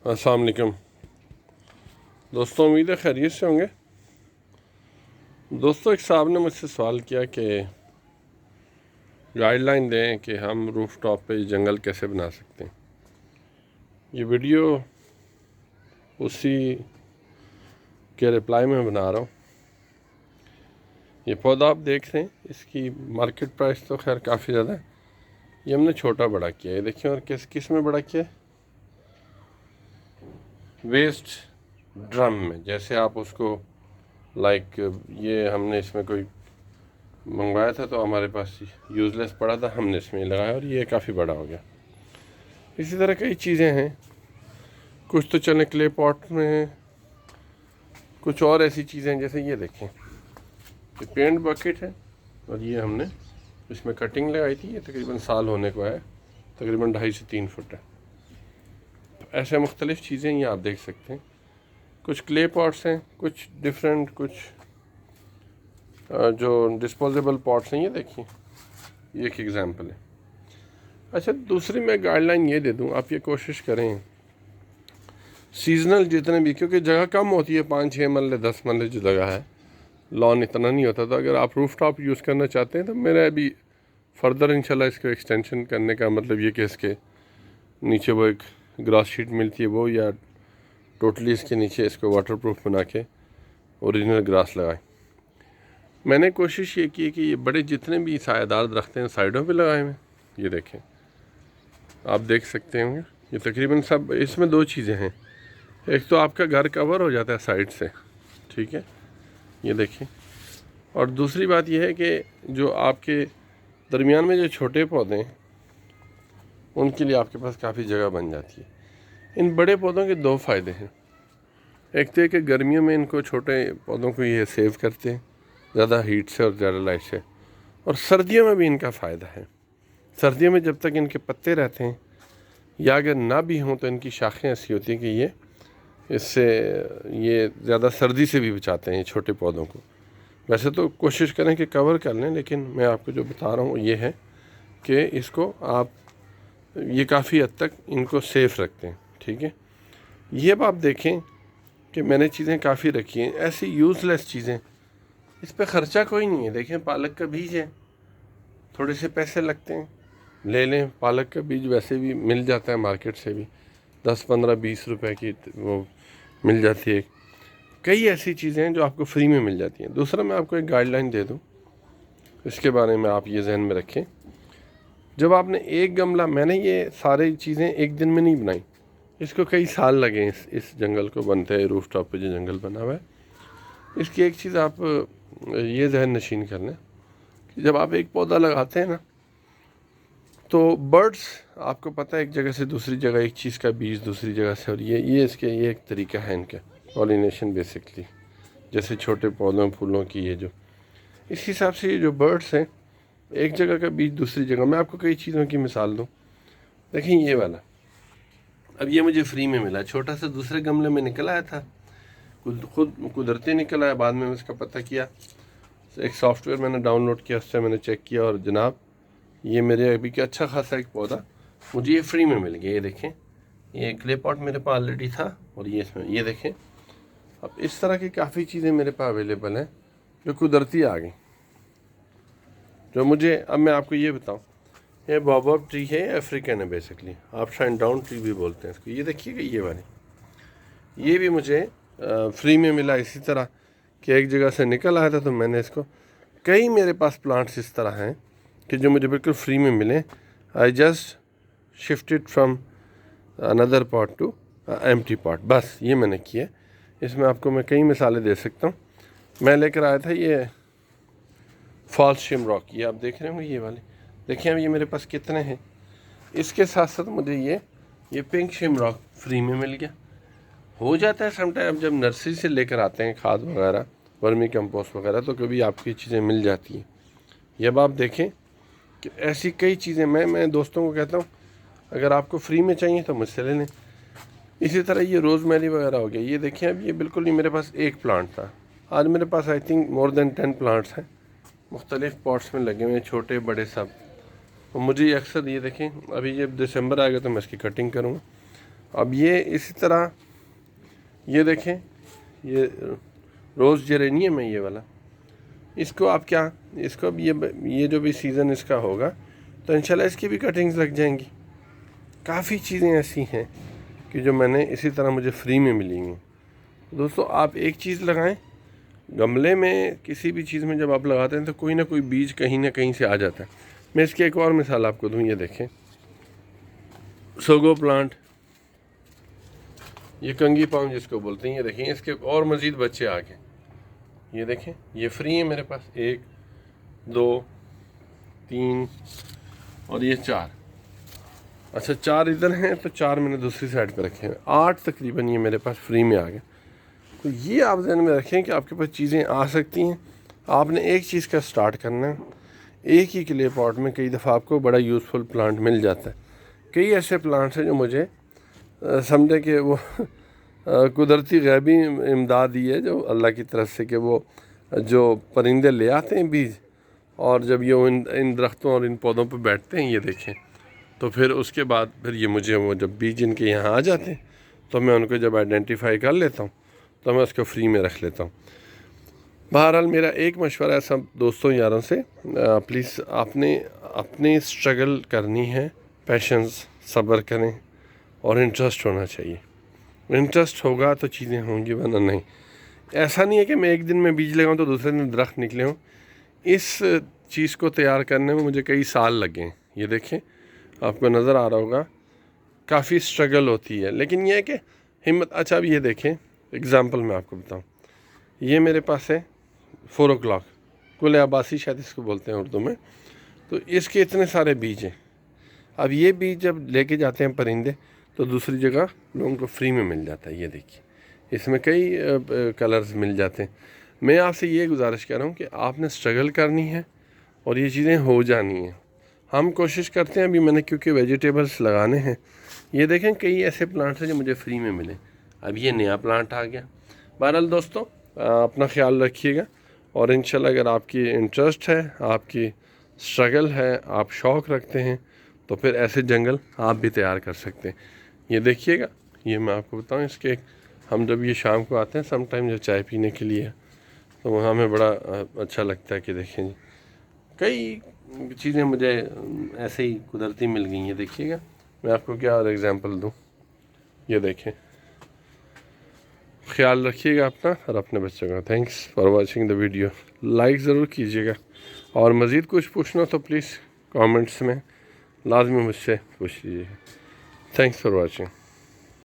अस्सलाम वालेकुम दोस्तों, उम्मीद है खैरियत से होंगे। दोस्तों, एक साहब ने मुझसे सवाल किया कि गाइडलाइन दें कि हम रूफ टॉप पे जंगल कैसे बना सकते हैं। ये वीडियो उसी के रिप्लाई में बना रहा हूँ। ये पौधा आप देख रहे हैं, इसकी मार्केट प्राइस तो खैर काफ़ी ज़्यादा है। ये हमने छोटा बड़ा किया है, देखिए। और किस में बड़ा किया है? वेस्ट ड्रम में। जैसे आप उसको ये हमने इसमें कोई मंगवाया था तो हमारे पास यूज़लेस पड़ा था, हमने इसमें लगाया और ये काफ़ी बड़ा हो गया। इसी तरह कई चीज़ें हैं, कुछ तो चले क्ले पॉट में हैं, कुछ और ऐसी चीज़ें हैं। जैसे ये देखें, ये पेंट बकेट है और ये हमने इसमें कटिंग लगाई थी। ये तकरीबन साल होने को है, तकरीबन 2.5 से 3 फुट है। तो ऐसे मुख्तलिफ़ चीज़ें ये आप देख सकते हैं। कुछ क्ले पॉट्स हैं, कुछ डिफरेंट, कुछ जो डिस्पोजेबल पॉट्स हैं। ये देखिए, ये एक एग्ज़ाम्पल है। अच्छा, दूसरी मैं गाइडलाइन ये दे दूँ, आप ये कोशिश करें सीजनल जितने भी, क्योंकि जगह कम होती है, 5-6 मरले 10 मरले जो जगह है, लॉन इतना नहीं होता। तो अगर आप रूफ टॉप यूज़ करना चाहते हैं तो मेरा अभी फर्दर इंशाल्लाह इसको एक्सटेंशन करने का मतलब ये कि इसके नीचे वो एक ग्रास शीट मिलती है वो, या टोटली इसके नीचे इसको वाटरप्रूफ बना के ओरिजिनल ग्रास लगाएं। मैंने कोशिश ये की कि ये बड़े जितने भी सायादार दरख्त हैं साइडों पे लगाए हुए। ये देखें, आप देख सकते होंगे, ये तकरीबन सब। इसमें 2 चीज़ें हैं, एक तो आपका घर कवर हो जाता है साइड से, ठीक है, ये देखिए। और दूसरी बात यह है कि जो आपके दरमियान में जो छोटे पौधे हैं उनके लिए आपके पास काफ़ी जगह बन जाती है। इन बड़े पौधों के 2 फ़ायदे हैं। एक तो है कि गर्मियों में इनको, छोटे पौधों को ये सेव करते हैं ज़्यादा हीट से और ज़्यादा लाइट से, और सर्दियों में भी इनका फ़ायदा है। सर्दियों में जब तक इनके पत्ते रहते हैं, या अगर ना भी हों तो इनकी शाखें ऐसी होती हैं कि ये ज़्यादा सर्दी से भी बचाते हैं छोटे पौधों को। वैसे तो कोशिश करें कि कवर कर लें, लेकिन मैं आपको जो बता रहा हूँ ये है कि इसको आप ये काफ़ी हद तक इनको सेफ़ रखते हैं, ठीक है। ये अब आप देखें कि मैंने चीज़ें काफ़ी रखी हैं, ऐसी यूज़लेस चीज़ें, इस पे ख़र्चा कोई नहीं है। देखें, पालक का बीज है, थोड़े से पैसे लगते हैं, ले लें। पालक का बीज वैसे भी मिल जाता है मार्केट से भी, 10-15-20 रुपए की वो मिल जाती है। कई ऐसी चीज़ें हैं जो आपको फ्री में मिल जाती हैं। दूसरा, मैं आपको एक गाइडलाइन दे दूं, इसके बारे में आप ये जहन में रखें। जब आपने एक गमला, मैंने ये सारी चीज़ें एक दिन में नहीं बनाई, इसको कई साल लगे इस जंगल को बनते हैं। रूफ टॉप पर जो जंगल बना हुआ है, इसकी एक चीज़ आप ये जहन नशीन कर लें कि जब आप एक पौधा लगाते हैं ना, तो बर्ड्स, आपको पता है, एक जगह से दूसरी जगह एक चीज़ का बीज दूसरी जगह से, और ये एक तरीका है इनका पॉलिनेशन बेसिकली, जैसे छोटे पौधों फूलों की ये जो, इस हिसाब से ये जो बर्ड्स हैं, एक जगह का बीज दूसरी जगह। मैं आपको कई चीज़ों की मिसाल दूँ। देखें, ये वाला, अब ये मुझे फ्री में मिला, छोटा सा दूसरे गमले में निकल आया था, खुद कुदरती निकल आया। बाद में उसका पता किया, एक सॉफ्टवेयर मैंने डाउनलोड किया, उससे मैंने चेक किया, और जनाब ये मेरे अभी का अच्छा खासा एक पौधा मुझे ये फ्री में मिल गया। ये देखें, ये क्ले पॉट मेरे पास ऑलरेडी था, और ये इसमें, ये देखें। अब इस तरह की काफ़ी चीज़ें मेरे पास अवेलेबल हैं जो कुदरती आ गई, जो मुझे, अब मैं आपको ये बताऊं, ये बाओबाब ट्री है, अफ्रीकन है बेसिकली, आप शाइन डाउन ट्री भी बोलते हैं इसको। ये देखिएगा, ये वाली, ये भी मुझे फ्री में मिला इसी तरह कि एक जगह से निकल आया था, तो मैंने इसको, कई मेरे पास प्लांट्स इस तरह हैं कि जो मुझे बिल्कुल फ्री में मिले। I just shifted from another pot to empty pot, बस ये मैंने किया। इसमें आपको मैं कई मिसालें दे सकता हूँ। मैं लेकर आया था ये फॉल्स शिमरॉक, ये आप देख रहे होंगे, ये वाले देखिए। अब ये मेरे पास कितने हैं। इसके साथ साथ मुझे ये पिंक शिमरॉक फ्री में मिल गया। हो जाता है समटाइम जब नर्सरी से लेकर आते हैं खाद वगैरह, वर्मी कंपोस्ट वगैरह, तो कभी आपकी चीज़ें मिल जाती हैं। ये अब आप देखें कि ऐसी कई चीज़ें, मैं दोस्तों को कहता हूँ अगर आपको फ्री में चाहिए तो मुझसे ले लें। इसी तरह ये रोज़मेरी वगैरह हो गया। ये देखिए, अब ये बिल्कुल ही मेरे पास एक प्लांट था, आज मेरे पास I think more than 10 plants हैं, मुख्तलिफ़ पॉट्स में लगे हुए हैं, छोटे बड़े सब। और मुझे अक्सर, ये देखें, अभी जब दिसंबर आएगा तो मैं इसकी कटिंग करूँगा। अब ये इसी तरह ये देखें, ये रोज़ जेरेनियम है ये वाला, इसको आप क्या, इसको अब ये जो भी सीज़न इसका होगा तो इंशाल्लाह इसकी भी कटिंग्स लग जाएंगी। काफ़ी चीज़ें ऐसी हैं कि जो मैंने इसी तरह मुझे फ्री में मिली हैं। दोस्तों आप एक चीज़ लगाएं, गमले में किसी भी चीज़ में जब आप लगाते हैं तो कोई ना कोई बीज कहीं ना कहीं से आ जाता है। मैं इसकी एक और मिसाल आपको दूं, ये देखें सोगो प्लांट, ये कंगी पाम जिसको बोलते हैं, ये देखें इसके और मज़ीद बच्चे आ गए। ये देखें ये फ्री है मेरे पास, 1 2 3 और ये 4। अच्छा 4 इधर हैं तो 4 मैंने दूसरी साइड पे रखे हैं, 8 तकरीबन ये मेरे पास फ्री में आ गए। तो ये आप ध्यान में रखें कि आपके पास चीज़ें आ सकती हैं। आपने एक चीज़ का स्टार्ट करना है। एक ही क्ले पॉट में कई दफ़ा आपको बड़ा यूज़फुल प्लांट मिल जाता है। कई ऐसे प्लांट्स हैं जो मुझे समझे कि वो कुदरती गैबी इमदाद दी है जो अल्लाह की तरफ से, कि वो जो परिंदे ले आते हैं बीज, और जब ये इन दरख्तों और इन पौधों पर बैठते हैं, ये देखें, तो फिर उसके बाद फिर ये मुझे वो जब बीज इनके यहाँ आ जाते हैं तो मैं उनको जब आइडेंटिफाई कर लेता हूँ तो मैं उसको फ्री में रख लेता हूँ। बहरहाल मेरा एक मशवरा है सब दोस्तों यारों से, प्लीज़ आपने अपनी स्ट्रगल करनी है, पेशेंस, सब्र करें और इंटरेस्ट होना चाहिए। इंटरेस्ट होगा तो चीज़ें होंगी, वरना नहीं। ऐसा नहीं है कि मैं एक दिन में बीज लगाऊँ तो दूसरे दिन दरख्त निकले हों। इस चीज़ को तैयार करने में मुझे कई साल लगे हैं। ये देखें आपको नज़र आ रहा होगा, काफ़ी स्ट्रगल होती है, लेकिन ये है कि हिम्मत। अच्छा अब ये देखें एग्ज़ाम्पल मैं आपको बताऊं, ये मेरे पास है 4 o'clock, कुल आबासी शायद इसको बोलते हैं उर्दू में। तो इसके इतने सारे बीज हैं। अब ये बीज जब लेके जाते हैं परिंदे तो दूसरी जगह लोगों को फ्री में मिल जाता है। ये देखिए इसमें कई कलर्स मिल जाते हैं। मैं आपसे ये गुजारिश कर रहा हूँ कि आपने स्ट्रगल करनी है और ये चीज़ें हो जानी हैं। हम कोशिश करते हैं, अभी मैंने क्योंकि वेजिटेबल्स लगाने हैं, ये देखें कई ऐसे प्लांट्स हैं जो मुझे फ्री में मिले। अब ये नया प्लांट आ गया। बहरहाल दोस्तों अपना ख्याल रखिएगा, और इंशाल्लाह अगर आपकी इंटरेस्ट है, आपकी स्ट्रगल है, आप शौक़ रखते हैं, तो फिर ऐसे जंगल आप भी तैयार कर सकते हैं। ये देखिएगा, ये मैं आपको बताऊँ, इसके हम जब ये शाम को आते हैं समटाइम जब चाय पीने के लिए, तो वहाँ हमें बड़ा अच्छा लगता है कि देखें जी कई चीज़ें मुझे ऐसे ही कुदरती मिल गई हैं। देखिएगा मैं आपको क्या और एग्ज़ाम्पल दूँ, ये देखें। ख्याल रखिएगा अपना और अपने बच्चों का। Thanks for watching the video. Like ज़रूर कीजिएगा, और मज़ीद कुछ पूछना तो प्लीज़ कमेंट्स में लाजमी मुझसे पूछ लीजिए। Thanks for watching.